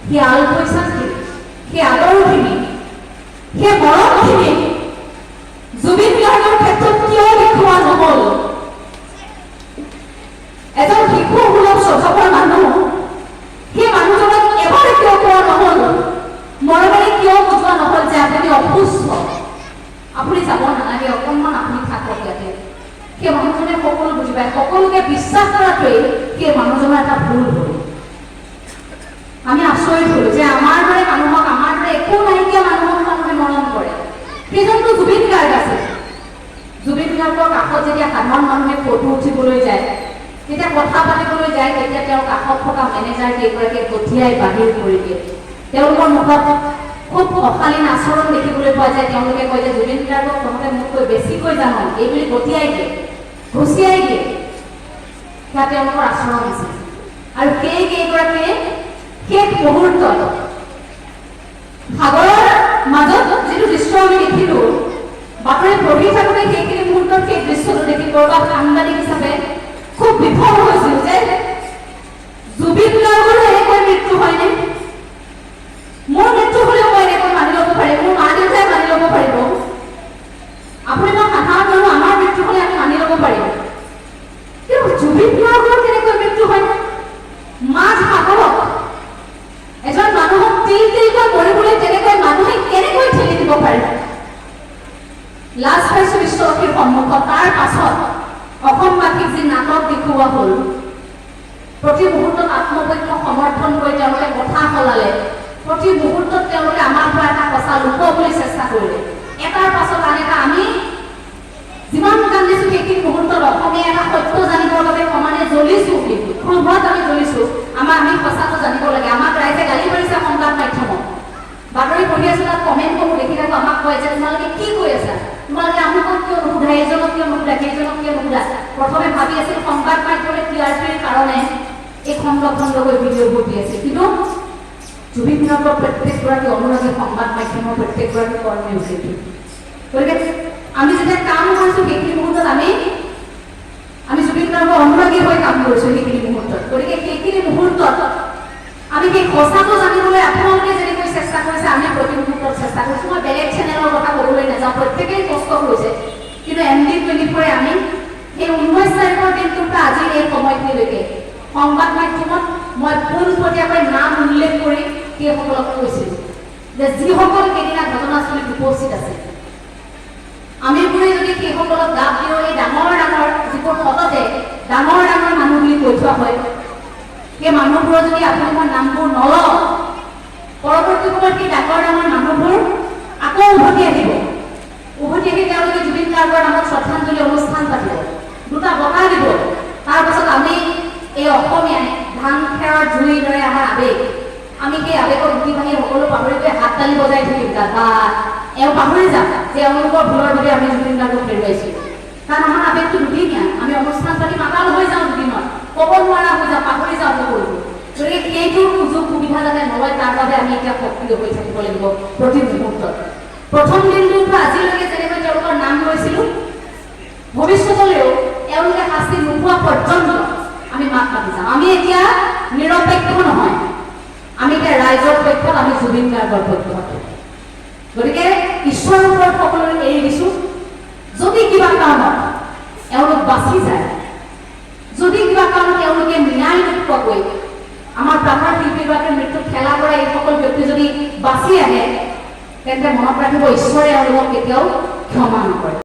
সেই আল পইচাখিনি, সেই আদৰখিনি, সেই মৰমখিনি জুবিন গাৰ্গৰ ক্ষেত্ৰত কিয় দেখুওৱা নহ'ল? এজন শিশু সুলভ স্বভাৱৰ মানুহ, সেই মানুহজনক এবাৰ কিয় কোৱা নহ'ল? মৰমেৰে কিয় বুজোৱা নহ'ল যে আপুনি অসুস্থ, আপুনি যাব নালাগে, অকণমান আপুনি থাকক ইয়াতে? সেই মানুহজনে সকলো বুজি পায়, সকলোকে বিশ্বাস কৰাটোৱেই সেই মানুহজনৰ এটা ভুল হ'ল। আমি আচৰিত হ'লো যে আমাৰ দৰে মানুহক, আমাৰ দৰে একো নাইকিয়া মানুহক মানুহে মৰম কৰে। সেইজনটো জুবিন গাৰ্গ আছে। জুবিন গাৰ্গৰ কাষত যেতিয়া সাধাৰণ মানুহে ফটো উঠিবলৈ যায়, যেতিয়া কথা পাতিবলৈ যায়, তেতিয়া তেওঁৰ কাষত থকা মেনেজাৰ কেইগৰাকীয়ে গঠিয়াই বাহিৰ কৰি দিয়ে। তেওঁলোকৰ মুখত খুব অশালীন আচৰণ দেখিবলৈ পোৱা যায়। তেওঁলোকে কয় যে জুবিন গাৰ্গক তহঁতে মোতকৈ বেছিকৈ জানো, এইবুলি গঠিয়াই দিয়ে, ঘুচিয়াই দিয়ে। সেয়া তেওঁলোকৰ আচৰণ আছিল। আৰু সেই কেইগৰাকীয়ে শেষ মুহূৰ্তত সাগৰৰ মাজত যিটো দৃশ্য আমি দেখিলো, বাতৰি পঢ়ি থাকোঁতে সেইখিনি মুহূৰ্তত সেই দৃশ্যটো দেখি কৰবাত সাংবাদিক হিচাপে খুব বিফল হৈছিল যে জুবিন গাৰ্গৰো এনেকৈ মৃত্যু হয়নে? মোৰ মৃত্যু হ'লেও মই এনেকৈ মানি ল'ব পাৰিম, মোৰ মা দেউতাই মানি ল'ব পাৰিব, আপুনি মই সাধাৰণ মানুহ, আমাৰ মৃত্যু হ'লে আমি মানি ল'ব পাৰিম, কিন্তু জুবিন গাৰ্গৰ কেনেকৈ মৃত্যু হয়? মাছ সাগৰত এজন মানুহক তিল তিলকৈ মৰিবলৈ তেনেকৈ মানুহে কেনেকৈ ঠেলি দিব পাৰে? লাজ পাইছো বিশ্ববাসীৰ সন্মুখত। তাৰ পাছত অসমবাসীক যি নাটক দেখুওৱা হ'ল, প্ৰতি মুহূৰ্তত আত্মপক্ষ সমৰ্থন কৰি তেওঁলোকে কথা সলালে, প্ৰতি মুহূৰ্তত তেওঁলোকে আমাৰ পৰা এটা সঁচা লুকুৱাবলৈ চেষ্টা কৰিলে, এটাৰ পাছত আন এটা। আমি যিমান কান্দিছো সেইখিনি মুহূৰ্তত অসমীয়া এটা সত্য জানিবৰ বাবে সমানে জ্বলিছো, কিন্তু ক্ৰোধত আমি জ্বলিছো। আমি সঁচাটো জানিব লাগে। আমাক ৰাইজে গালি পাৰিছে সংবাদ মাধ্যমত, বাতৰি পঢ়ি আছো, তাত কমেণ্টসমূহ দেখি থাকো। আমাক কয় যে তোমালোকে কি কৈ আছা, তোমালোকে আমুকক কিয় নুসুধা, এইজনক কিয় নুসুধা, সেইজনক কিয় নুসুধা? প্ৰথমে ভাবি আছিল সংবাদ মাধ্যমে TRPৰ কাৰণে এই খণ্ড খণ্ডকৈ ভিডিঅ'বোৰ দি আছে, কিন্তু জুবিন গাৰ্গৰ প্ৰত্যেকগৰাকী অনুৰাগী সংবাদ মাধ্যমৰ প্ৰত্যেকগৰাকী কৰ্মী হৈছে। গতিকে আমি যেতিয়া কাম কৰিছো সেইখিনি মুহূৰ্তত আমি জুবিন গাৰ্গৰ অনুৰাগী হৈ কাম কৰিছো সেইখিনি মুহূৰ্তত। গতিকে সেইখিনি মুহূৰ্তত আমি সেই সঁচাটো জানিবলৈ আপোনালোকে যেনেকৈ চেষ্টা কৰিছে, আমি প্ৰতি মুহূৰ্তত চেষ্টা কৰিছো। মই বেলেগ চেনেলৰ কথা ক'বলৈ নাযাওঁ, প্ৰত্যেকেই কষ্ট কৰিছে, কিন্তু MD24 আমি সেই 19 তাৰিখৰ দিনটোৰ পৰা আজিৰ এই সময়খিনিলৈকে সংবাদ মাধ্যমত মই পোনপটীয়াকৈ নাম উল্লেখ কৰি সেইসকলক কৈছিলোঁ যে যিসকল সেইদিনা ঘটনাস্থলীত উপস্থিত আছে, আমিবোৰে যদি সেইসকলক গাপ দিওঁ, এই ডাঙৰ ডাঙৰ যিবোৰ সততে ডাঙৰ ডাঙৰ মানুহ বুলি কৈ থোৱা হয়, সেই মানুহবোৰৰ যদি আপোনালোকৰ নামবোৰ নলওঁ, পৰৱৰ্তী সময়ত সেই ডাঙৰ ডাঙৰ মানুহবোৰ আকৌ উভতি আহিব। উভতি আহি তেওঁলোকে জুবিন গাৰ্গৰ নামত শ্ৰদ্ধাঞ্জলি অনুষ্ঠান পাতিব, দুটা বঁটা দিব। তাৰপাছত আমি এই অসমীয়াই ধান খেৰৰ জুইৰ দৰে আমাৰ আৱেগ, আমি সেই আৱেগত উঠি ভাঙি সকলো পাহৰি গৈ হাত তালি বজাই থাকিম তাত, বা এওঁ পাহৰি যাম যে এওঁলোকৰ ভুলৰ বাবে আমি জুবিন গাৰ্গক হেৰুৱাইছিলোঁ। কাৰণ আমাৰ আৱেগটো দুদিনীয়া, আমি অনুষ্ঠান পাতি মাতাল হৈ যাওঁ দুদিনত, ক'ব নোৱাৰা হৈ যাওঁ, পাহৰি যাওঁ সকলোবোৰ। গতিকে সেইটোৰ সুযোগ সুবিধা যাতে নলয়, তাৰ বাবে আমি এতিয়া সক্ৰিয় হৈ থাকিব লাগিব প্ৰতি মুহূৰ্তত। প্ৰথম দিনটোৰ পৰা আজিলৈকে যেনেকৈ তেওঁলোকৰ নাম লৈছিলোঁ, ভৱিষ্যতলৈও এওঁলোকে শাস্তি নোপোৱা পৰ্যন্ত আমি মাত মাতি যাম। আমি এতিয়া নিৰপেক্ষ নহয়, আমি এতিয়া ৰাইজৰ পক্ষত, আমি জুবিন গাৰ্গৰ পক্ষত। গতিকে ঈশ্বৰৰ ওপৰত সকলোৰে এৰি দিছোঁ। যদি কিবা কাৰণত এওঁলোক বাচি যায়, যদি কিবা কাৰণত তেওঁলোকে ন্যায় নোপোৱাকৈ আমাৰ প্ৰাণৰ শিল্পীগৰাকীৰ মৃত্যুত খেলা কৰা এইসকল ব্যক্তি যদি বাচি আহে, তেন্তে মনত ৰাখিব, ঈশ্বৰে এওঁলোকক কেতিয়াও ক্ষমা নকৰে।